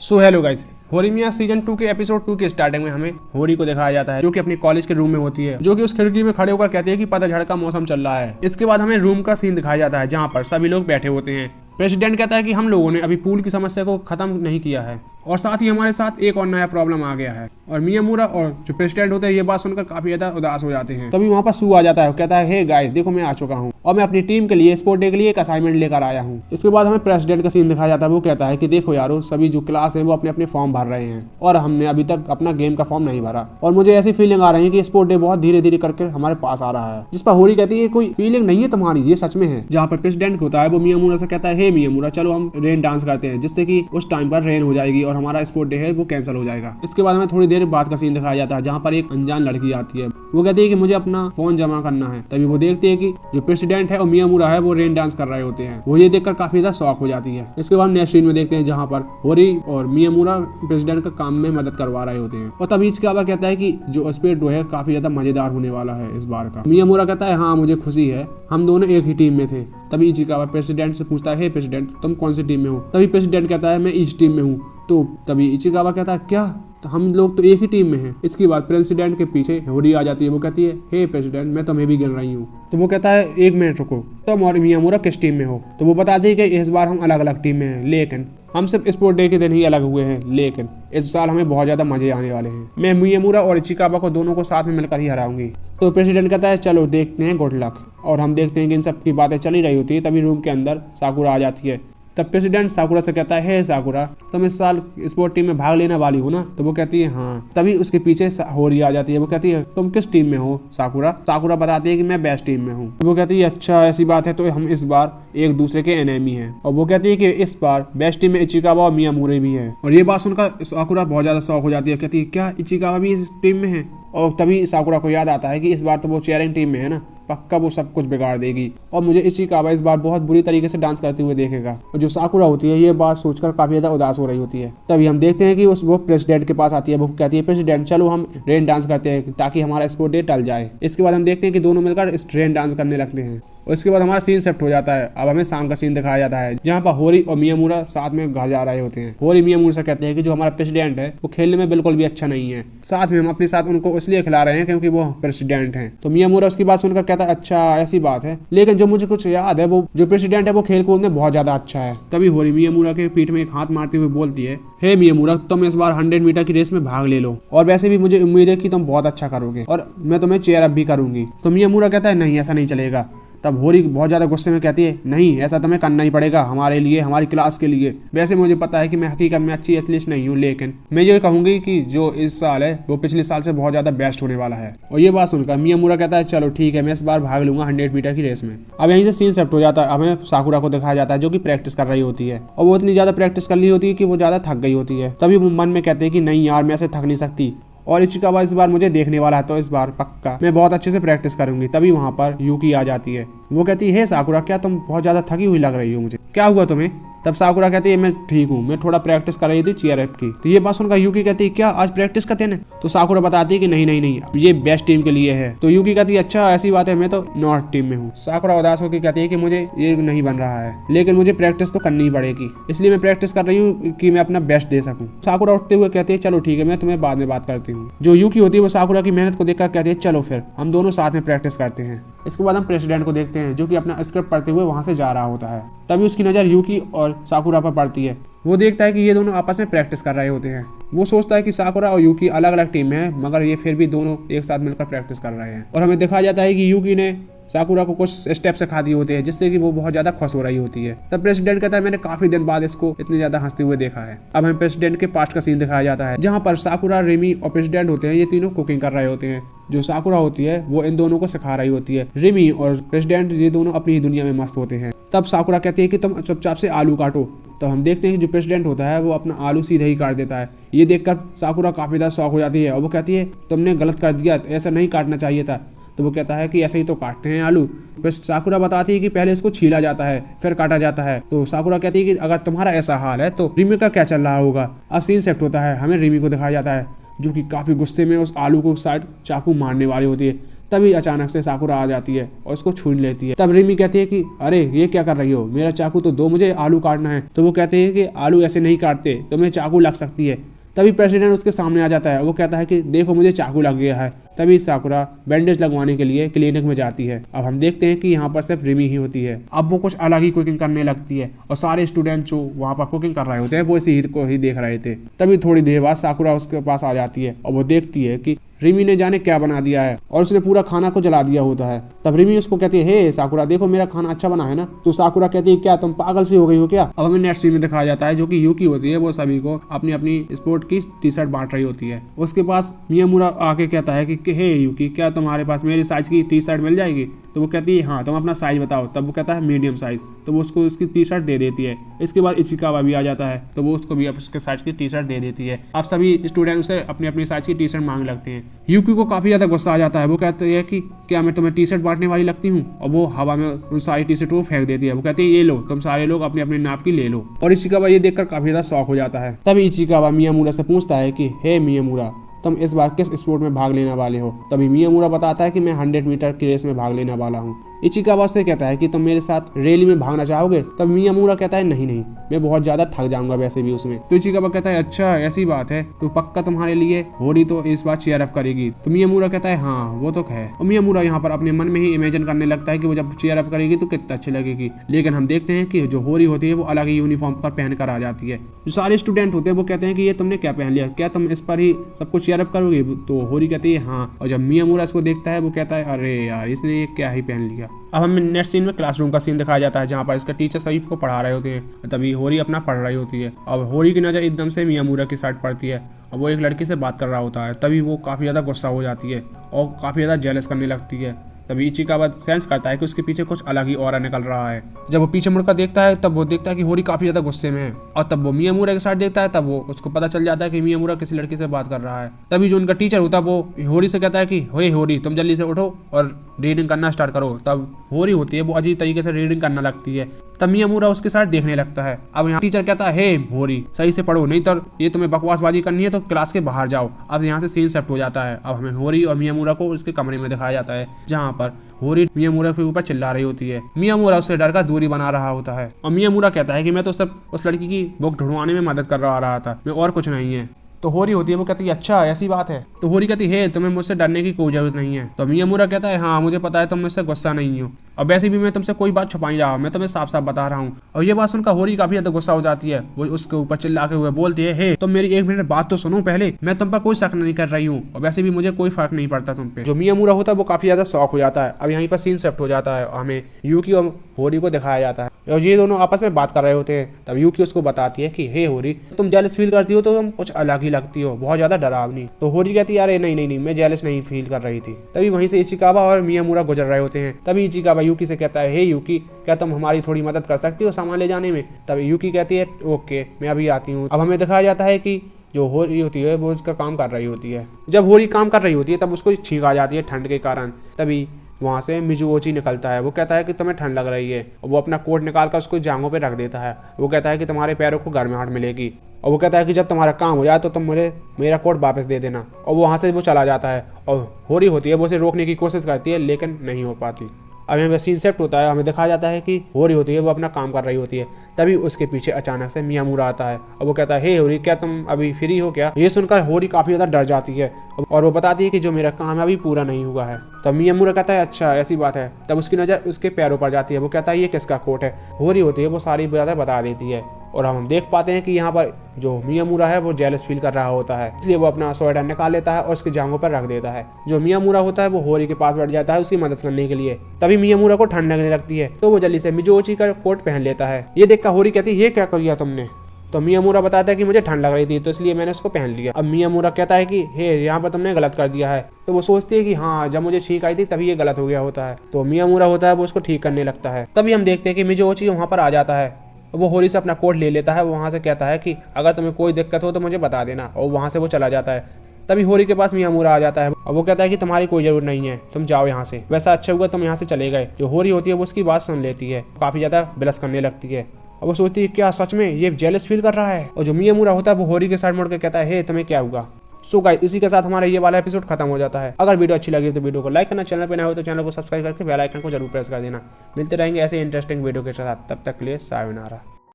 So hello guys, होरीमिया season 2 के episode 2 के starting में हमें होरी को दिखाया जाता है जो कि अपनी कॉलेज के रूम में होती है, जो कि उस खिड़की में खड़े होकर कहती है कि पतझड़ का मौसम चल रहा है। इसके बाद हमें रूम का सीन दिखाया जाता है जहाँ पर सभी लोग बैठे होते हैं। प्रेसिडेंट कहता है कि हम लोगों ने अभी पूल की समस्या को खत्म नहीं किया है और साथ ही हमारे साथ एक और नया प्रॉब्लम आ गया है। और मियामुरा और जो प्रेसिडेंट होते हैं ये बात सुनकर काफी ज्यादा उदास हो जाते हैं। तभी वहाँ पर सू आ जाता है, कहता है हे गाइस देखो मैं आ चुका हूँ और मैं अपनी टीम के लिए स्पोर्ट डे के लिए एक असाइनमेंट लेकर आया हूँ। इसके बाद हमें प्रेसिडेंट का सीन दिखाया जाता है। वो कहता है कि देखो यारो, सभी जो क्लास है वो अपने अपने फॉर्म भर रहे हैं और हमने अभी तक अपना गेम का फॉर्म नहीं भरा और मुझे ऐसी फीलिंग आ रही है कि स्पोर्ट डे बहुत धीरे धीरे करके हमारे पास आ रहा है। जिस पर होरी कहती है कोई फीलिंग नहीं है तुम्हारी, ये सच में है। जहाँ पर प्रेसिडेंट होता है वो मियामुरा से कहता है हे मियामुरा चलो हम रेन डांस करते हैं जिससे कि उस टाइम पर रेन हो जाएगी और हमारा स्पोर्ट डे है वो कैंसिल हो जाएगा। इसके बाद हमें थोड़ी देर बाद का सीन दिखाया जाता है जहाँ पर एक अनजान लड़की आती है। वो कहती है कि मुझे अपना फोन जमा करना है। तभी वो देखती है कि जो प्रेसिडेंट है और मियामुरा है वो रेन डांस कर रहे होते हैं। वो ये देखकर काफी ज्यादा शॉक हो जाती है। इसके बाद नेक्स्ट सीन में देखते हैं जहाँ पर होरी और मियामुरा प्रेसिडेंट का काम में मदद करवा रहे होते हैं। और तभी इसके अलावा कहता है कि जो स्पोर्ट डे है काफी ज्यादा मजेदार होने वाला है इस बार का। मियामुरा कहता है हाँ मुझे खुशी है, हम दोनों एक ही टीम में थे। तभी इचिकावा प्रेसिडेंट से पूछता है हे प्रेसिडेंट तुम कौन सी टीम में हो। तभी प्रेसिडेंट कहता है मैं इस टीम में हूँ। तो तभी इचिकावा कहता है क्या, तो हम लोग तो एक ही टीम में हैं। इसके बाद प्रेसिडेंट के पीछे होरी आ जाती है। वो कहती है हे प्रेसिडेंट मैं तुम्हें भी गिन रही हूँ। तो वो कहता है एक मिनट रुको, तुम और मियामुरा किस टीम में हो। तो वो बताती है कि इस बार हम अलग अलग टीम में हैं, लेकिन हम सिर्फ स्पोर्ट डे के दिन ही अलग हुए हैं, लेकिन इस साल हमें बहुत ज्यादा मजे आने वाले हैं। मैं मियामुरा और इचिकावा को दोनों को साथ में मिलकर ही हराऊंगी। तो प्रेसिडेंट कहता है चलो देखते हैं, गुड लक। और हम देखते हैं कि इन सब की बातें चली रही होती है। तभी रूम के अंदर साकुरा आ जाती है। तब प्रेसिडेंट साकुरा से कहता है हे साकुरा तुम इस साल स्पोर्ट टीम में भाग लेने वाली हो ना। तो वो कहती है हाँ। तभी उसके पीछे होरी आ जाती है। वो कहती है तुम किस टीम में हो साकुरा। साकुरा बताती है कि मैं बेस्ट टीम में हूँ। तो वो कहती है अच्छा ऐसी बात है, तो हम इस बार एक दूसरे के एनिमी हैं। और वो कहती है कि इस बार बेस्ट टीम में इचिकावा और मियामुरा भी है। और ये बात सुनकर साकुरा बहुत ज्यादा शौक हो जाती है। कहती है क्या इचिकावा भी इस टीम में है। और तभी साकुरा को याद आता है कि इस बार तो वो चेयरिंग टीम में है ना, पक्का वो सब कुछ बिगाड़ देगी और मुझे इचिकावा इस बार बहुत बुरी तरीके से डांस करते हुए देखेगा। और जो साकुरा होती है ये बात सोचकर काफी ज्यादा उदास हो रही होती है। तभी हम देखते हैं कि वो प्रेसिडेंट के पास आती है। वो कहती है प्रेसिडेंट चलो हम रेन डांस करते हैं ताकि हमारा स्पोर्ट डे टल जाए। इसके बाद हम देखते हैं कि दोनों मिलकर इस रेन डांस करने लगते हैं। और इसके बाद हमारा सीन शिफ्ट हो जाता है। अब हमें शाम का सीन दिखाया जाता है जहाँ पर होरी और मियामुरा साथ में घर जा रहे होते हैं। होरी मियामुरा से कहते हैं कि जो हमारा प्रेसिडेंट है वो खेलने में बिल्कुल भी अच्छा नहीं है, साथ में हम अपने साथ उनको इसलिए खिला रहे हैं क्योंकि वो प्रेसिडेंट हैं। तो मियामुरा उसकी बात सुनकर कहता है अच्छा ऐसी बात है, लेकिन जो मुझे कुछ याद है वो जो प्रेसिडेंट है वो खेल कूद में बहुत ज्यादा अच्छा है। तभी होरी मियामुरा के पीठ में एक हाथ मारते हुए बोलती है हे मियामुरा तुम इस बार 100 मीटर की रेस में भाग ले लो और वैसे भी मुझे उम्मीद है कि तुम बहुत अच्छा करोगे और मैं तुम्हें चेयर अप भी करूंगी। तो मियामुरा कहता है नहीं ऐसा नहीं चलेगा। तब होरी बहुत ज्यादा गुस्से में कहती है नहीं ऐसा तुम्हें करना ही पड़ेगा हमारे लिए, हमारी क्लास के लिए। वैसे मुझे पता है कि मैं हकीकत में अच्छी एथलीट नहीं हूँ, लेकिन मैं ये कहूंगी कि जो इस साल है वो पिछले साल से बहुत ज्यादा बेस्ट होने वाला है। और ये बात सुनकर मियामुरा कहता है चलो ठीक है मैं इस बार भाग लूंगा 100 मीटर की रेस में। अब यहीं से सीन शिफ्ट हो जाता है। हमें साकुरा को दिखाया जाता है जो कि प्रैक्टिस कर रही होती है और वो इतनी ज्यादा प्रैक्टिस कर ली होती है कि वो ज्यादा थक गई होती है। तभी वो मन में कहते हैं कि नहीं यार मैं ऐसे थक नहीं सकती और इचिकावा इस बार मुझे देखने वाला है, तो इस बार पक्का मैं बहुत अच्छे से प्रैक्टिस करूंगी। तभी वहाँ पर यूकी आ जाती है। वो कहती है हे साकुरा क्या तुम बहुत ज्यादा थकी हुई लग रही हो, मुझे क्या हुआ तुम्हें। तब साकुरा कहती है मैं ठीक हूँ, मैं थोड़ा प्रैक्टिस कर रही थी चीयर अप की। तो ये बात सुनकर यूकी कहती है क्या आज प्रैक्टिस का दिन है। तो साकुरा बताती है कि नहीं ये बेस्ट टीम के लिए है। तो यूकी कहती है अच्छा ऐसी बात है, मैं तो नॉर्थ टीम में हूँ। साकुरा उदास होकर कहती है कि मुझे ये नहीं बन रहा है, लेकिन मुझे प्रैक्टिस तो करनी ही पड़ेगी, इसलिए मैं प्रैक्टिस कर रही हूँ कि मैं अपना बेस्ट दे सकूँ। साकुरा उठते हुए कहती है चलो ठीक है मैं तुम्हें बाद में बात करती हूँ। जो यूकी होती है वो साकुरा की मेहनत को देखकर कहती है चलो फिर हम दोनों साथ में प्रैक्टिस करते हैं। इसके बाद हम प्रेसिडेंट को देखते हैं जो कि अपना स्क्रिप्ट पढ़ते हुए वहां से जा रहा होता है। तभी उसकी नजर यूकी और साकुरा पर पड़ती है। वो देखता है कि ये दोनों आपस में प्रैक्टिस कर रहे होते हैं। वो सोचता है कि साकुरा और यूकी अलग अलग टीम में है, मगर ये फिर भी दोनों एक साथ मिलकर प्रैक्टिस कर रहे हैं। और हमें दिखाया जाता है कि यूकी ने साकुरा को कुछ स्टेप सिखा दिए होते हैं जिससे कि वो बहुत ज्यादा खुश हो रही होती है। तब प्रेसिडेंट कहता है मैंने काफी दिन बाद इसको इतनी ज्यादा हंसते हुए देखा है। अब हमें प्रेसिडेंट के पास्ट का सीन दिखाया जाता है जहाँ पर साकुरा, रिमी और प्रेसिडेंट होते हैं, ये तीनों कुकिंग कर रहे होते हैं। जो साकुरा होती है वो इन दोनों को सिखा रही होती है। रिमी और प्रेसिडेंट ये दोनों अपनी ही दुनिया में मस्त होते हैं। तब साकुरा कहती है कि तुम चुपचाप से आलू काटो। तो हम देखते हैं कि जो प्रेसिडेंट होता है वो अपना आलू सीधे ही काट देता है। ये देखकर साकुरा काफी ज्यादा शौक हो जाती है और वो कहती है तुमने गलत कर दिया, ऐसा नहीं काटना चाहिए था। तो वो कहता है कि ऐसे ही तो काटते हैं आलू। फिर साकुरा बताती है कि पहले इसको छीला जाता है फिर काटा जाता है। तो साकुरा कहती है कि अगर तुम्हारा ऐसा हाल है तो रिमी का क्या चल रहा होगा। अब सीन शिफ्ट होता है। हमें रिमी को दिखाया जाता है जो कि काफी गुस्से में उस आलू को साइड चाकू मारने वाली होती है। तभी अचानक से साकुरा आ जाती है और उसको छू लेती है। तब रिमी कहती है कि अरे ये क्या कर रही हो, मेरा चाकू तो दो, मुझे आलू काटना है। तो वो कहते हैं कि आलू ऐसे नहीं काटते, तुम्हें चाकू लग सकती है। तभी प्रेसिडेंट उसके सामने आ जाता है। वो कहता है कि देखो मुझे चाकू लग गया है। तभी साकुरा बैंडेज लगवाने के लिए क्लिनिक में जाती है। अब हम देखते हैं कि यहाँ पर सिर्फ रिमी ही होती है। अब वो कुछ अलग ही कुकिंग करने लगती है और सारे स्टूडेंट जो वहाँ पर कुकिंग कर रहे होते हैं वो इसी को ही देख रहे थे। तभी थोड़ी देर बाद साकुरा उसके पास आ जाती है और वो देखती है कि रिमी ने जाने क्या बना दिया है और उसने पूरा खाना को जला दिया होता है। तब रिमी उसको कहती है हे साकुरा देखो मेरा खाना अच्छा बना है ना। तो साकुरा कहती है क्या तुम पागल सी हो गई हो क्या। अब हमें नेक्स्ट सीन में दिखाया जाता है जो कि यूकी होती है, वो सभी को अपनी अपनी स्पोर्ट की टी शर्ट बांट रही होती है। उसके पास मियामुरा आके कहता है कि हे यूकी क्या तुम्हारे पास मेरे साइज की टी शर्ट मिल जाएगी। तो वो कहती है हाँ तुम अपना साइज बताओ। तब वो कहता है मीडियम साइज। तो वो उसको उसकी टी शर्ट दे देती है। इसके बाद इशिकावा भी आ जाता है तो वो उसको भी उसके साइज की टी शर्ट दे देती है। अब सभी स्टूडेंट उसे अपनी अपनी साइज की टी शर्ट मांग लगते हैं। यूकी को काफी ज्यादा गुस्सा आ जाता है। वो कहती है कि क्या मैं तुम्हें टी शर्ट बांटने वाली लगती हूँ, और वो हवा में उन सारी टी शर्ट को फेंक देती है। वो कहती है ये लो तुम सारे लोग अपने अपने नाप की ले लो। और इशिकावा ये देखकर काफी ज्यादा शॉक हो जाता है। तभी इशिकावा मियामुरा से पूछता है कि हे मियामुरा तुम इस बार किस स्पोर्ट में भाग लेने वाले हो। तभी मियामुरा बताता है कि मैं 100 मीटर की रेस में भाग लेने वाला हूँ। इशिकावा से कहता है कि तुम मेरे साथ रैली में भागना चाहोगे। तब मियामुरा कहता है नहीं नहीं मैं बहुत ज्यादा थक जाऊंगा वैसे भी उसमें। तो इशिकावा कहता है अच्छा ऐसी बात है तो पक्का तुम्हारे लिए होरी तो इस बार चीयर अप करेगी। तो मियामुरा कहता है हाँ वो तो है। और मियामुरा यहाँ पर अपने मन में ही इमेजिन करने लगता है कि वो जब चीयर अप करेगी तो कितना अच्छी लगेगी। लेकिन हम देखते हैं कि जो होरी होती है वो अलग ही यूनिफॉर्म पर पहन कर आ जाती है। जो सारे स्टूडेंट होते हैं वो कहते हैं कि ये तुमने क्या पहन लिया, क्या तुम इस पर ही सबको चीयर अप करोगे। तो होरी कहती है हाँ। और जब मियामुरा इसको देखता है वो कहता है अरे यार इसने ये क्या ही पहन लिया। अब हमें नेक्स्ट सीन में क्लासरूम का सीन दिखाया जाता है जहाँ पर इसका टीचर सभी को पढ़ा रहे होते हैं। तभी होरी अपना पढ़ रही होती है। अब होरी की नज़र एकदम से मियामुरा की साइड पड़ती है और वो एक लड़की से बात कर रहा होता है। तभी वो काफ़ी ज़्यादा गुस्सा हो जाती है और काफ़ी ज़्यादा जेलस करने लगती है। तभी इशिकावा सेंस करता है कि उसके पीछे कुछ अलग ही ऑरा निकल रहा है। जब वो पीछे मुड़कर देखता है तब वो देखता है कि होरी काफी ज्यादा गुस्से में है। और तब वो मियामुरा के साथ देखता है तब वो उसको पता चल जाता है कि मियामुरा किसी लड़की से बात कर रहा है। तभी जो उनका टीचर होता है वो होरी से कहता है कि हे होरी तुम जल्दी से उठो और रीडिंग करना स्टार्ट करो। तब होरी होती है वो अजीब तरीके से रीडिंग करने लगती है। तब मियामुरा उसके साथ देखने लगता है। अब यहाँ टीचर कहता है हे होरी सही से पढ़ो नहीं तो ये तुम्हें बकवासबाजी करनी है तो क्लास के बाहर जाओ। अब यहाँ से सीन शिफ्ट हो जाता है। अब हमें होरी और मियामुरा को उसके कमरे में दिखाया जाता है जहाँ पर होरी मियामुरा के ऊपर चिल्ला रही होती है। मियामुरा उससे डर का दूरी बना रहा होता है और मियामुरा कहता है कि मैं तो सिर्फ उस लड़की की बुक ढूंढवाने में मदद कर रहा था, मैं और कुछ नहीं है। तो होरी होती है वो कहती है अच्छा ऐसी बात है। तो होरी कहती है तुम्हें मुझसे डरने की कोई जरूरत नहीं है। तो मियामुरा कहता है हाँ मुझे पता है तुम मुझसे गुस्सा नहीं हो और वैसे भी मैं तुमसे कोई बात छुपाई रहा हूँ, मैं तुम्हें साफ साफ बता रहा हूँ। और ये बात सुनकर होरी काफी ज्यादा गुस्सा हो जाती है। वो उसके ऊपर चिल्ला के हुए बोलती है हे तुम मेरी 1 मिनट बात तो सुनो पहले, मैं तुम पर कोई शक नहीं कर रही हूँ और वैसे भी मुझे कोई फर्क नहीं पड़ता तुम पे। जो मियामुरा होता है वो काफी ज्यादा शॉक हो जाता है। अब यहाँ पर सीन शिफ्ट हो जाता है और हमें यूकी और होरी को दिखाया जाता है और ये दोनों आपस में बात कर रहे होते हैं। तब यूकी उसको बताती है कि हे होरी तुम जेलस फील करती हो तो तुम कुछ अलग ही लगती हो, बहुत ज्यादा डरावनी। तो होरी कहती है अरे नहीं नहीं नहीं मैं जेलस नहीं फील कर रही थी। तभी वहीं से इशिकावा और मियामुरा गुजर रहे होते हैं। तभी इशिकावा यूकी से कहता है हे यूकी क्या तुम हमारी थोड़ी मदद कर सकती हो सामान ले जाने में। तब यूकी कहती है ओके मैं अभी आती हूँ। अब हमें दिखाया जाता है कि जो होरी होती है वो उसका काम कर रही होती है। जब होरी काम कर रही होती है तब उसको छींक आ जाती है ठंड के कारण। तभी वहाँ से मिजुओची निकलता है। वो कहता है कि तुम्हें ठंड लग रही है और वो अपना कोट निकाल कर उसको जांघों पे रख देता है। वो कहता है कि तुम्हारे पैरों को गर्माहट मिलेगी और वो कहता है कि जब तुम्हारा काम हो जाए तो तुम मुझे मेरा कोट वापस दे देना। और वो वहाँ से वो चला जाता है और होरी होती है वो उसे रोकने की कोशिश करती है लेकिन नहीं हो पाती। अब हमें सीन सेट होता है, हमें दिखाया जाता है कि होरी होती है वो अपना काम कर रही होती है। तभी उसके पीछे अचानक से मियामुरा आता है और वो कहता है हे होरी क्या तुम अभी फ्री हो क्या। ये सुनकर होरी काफी ज्यादा डर जाती है और वो बताती है कि जो मेरा काम है अभी पूरा नहीं हुआ है। तब मियामुरा कहता है अच्छा ऐसी बात है। तब उसकी नजर उसके पैरों पर जाती है। वो कहता है ये किसका कोट है। होरी होती है वो सारी बातें बता देती है और हम देख पाते हैं कि यहाँ पर जो मियामुरा है वो जेलस फील कर रहा होता है, इसलिए वो अपना स्वेटर निकाल लेता है और उसकी जांघों पर रख देता है। जो मियामुरा होता है वो होरी के पास बैठ जाता है उसकी मदद करने के लिए। तभी मियामुरा को ठंड लगने लगती है तो वो जल्दी से मिजुओची का कोट पहन लेता है। ये देखकर होरी कहती है ये क्या कर लिया तुमने। तो मियामुरा बताता है कि मुझे ठंड लग रही थी तो इसलिए मैंने उसको पहन लिया। अब मियामुरा कहता है कि हे यहाँ पर तुमने गलत कर दिया है। तो वो सोचती है कि हाँ जब मुझे छींक आई थी तभी ये गलत हो गया होता है। तो मियामुरा होता है वो उसको ठीक करने लगता है। तभी हम देखते हैं कि मिजुओची वहाँ पर आ जाता है। वो होरी से अपना कोट ले लेता है। वहाँ से कहता है कि अगर तुम्हें कोई दिक्कत हो तो मुझे बता देना और वहाँ से वो चला जाता है। तभी होरी के पास मियामुरा आ जाता है और वो कहता है कि तुम्हारी कोई जरूरत नहीं है, तुम जाओ यहाँ से। वैसा अच्छा हुआ तुम यहाँ से चले गए। जो होरी होती है वो उसकी बात सुन लेती है, काफी ज्यादा बिलस करने लगती है और वो सोचती है क्या सच में ये जेलस फील कर रहा है। और जो मियामुरा होता है वो होरी के साइड मुड़ के कहता है हे तुम्हें क्या हुआ। सो गाइस इसी के साथ हमारा ये वाला एपिसोड खत्म हो जाता है। अगर वीडियो अच्छी लगी तो वीडियो को लाइक करना, चैनल पे नए हो तो चैनल को सब्सक्राइब करके बेल आइकन को जरूर प्रेस कर देना। मिलते रहेंगे ऐसे इंटरेस्टिंग वीडियो के साथ, तब तक के लिए सायोनारा।